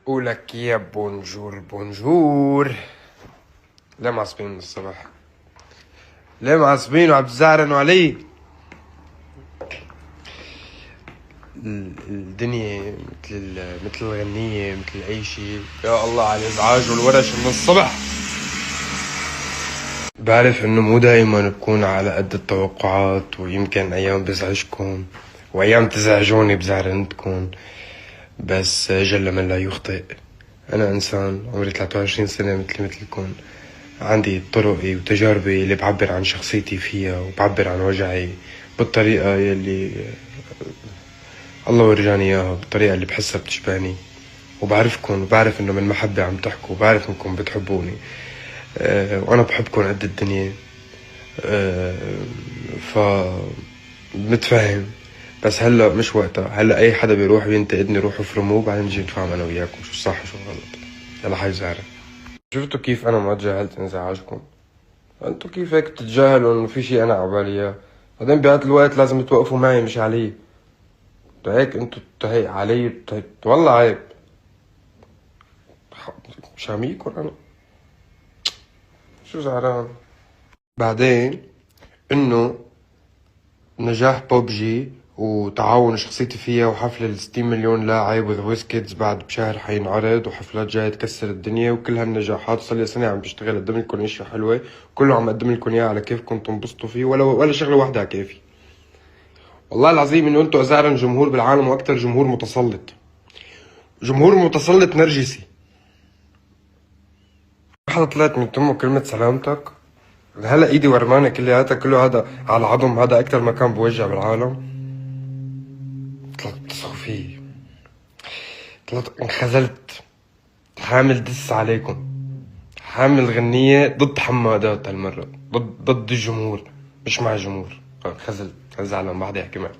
قولك يا بونجور بونجور. ليه معصبين من الصبح؟ ليه معصبين وعم تزعرنوا علي؟ الدنيا مثل الغنية مثل أي شي. يا الله على الإزعاج والورش من الصبح. بعرف إنه مو دايما بكون على قد التوقعات، ويمكن أيام بزعجكم وأيام تزعجوني بزعرنتكم، بس جل من لا يخطئ. أنا إنسان عمري 23 سنة مثلكم، عندي طرقي وتجاربي اللي بعبر عن شخصيتي فيها، وبعبر عن وجعي بالطريقة يلي الله ورجاني إياها، بالطريقة اللي بحسها بتشبهني. وبعرفكم وبعرف إنه من محبة عم تحكوا، وبعرف إنكم بتحبوني. وأنا بحبكم قد الدنيا. ف متفهم، بس هلا مش وقتها. هلا أي حدا بيروح بينتقدني روحوا افرموه، بعدين نجي نتفاهم أنا وياكم شو صح وشو غلط. يلا حي زهرة. شفتوا كيف أنا ما تجاهلت انزعاجكم؟ انتوا كيف هيك بتتجاهلوا انه في شي انا عبالي اياه؟ بعدين بهذا الوقت لازم توقفوا معي مش علي. هيك انتوا هيك علي والله عيب. شاميكم انا شو زعلان. بعدين انه نجاح بوبجي وتعاون شخصيتي فيها وحفلة 60 مليون لاعب وذا ويزكيدز بعد بشهر حينعرض، وحفلات جاية تكسر الدنيا، وكل هالنجاحات صار لي سنة عم بشتغل اقدم لكم اشياء حلوة، كله عم اقدم لكم اياها على كيفكم تنبسطوا فيه، ولا شغلة واحدة على كيفي. والله العظيم انه انتوا ازعرن جمهور بالعالم، واكتر جمهور متسلط، جمهور متسلط نرجسي. حدا طلعت من تمه كلمة سلامتك، هلا ايدي ورمانة كلياتها، كله هذا على العظم، هذا اكتر مكان بوجع بالعالم. طلعت بتسخوا فيه، طلعت انخذلت، حامل دس عليكم، حامل غنية ضد حمادات هالمرة، ضد الجمهور، مش مع الجمهور. خزلت زعلان، ما حدا يحكي معي.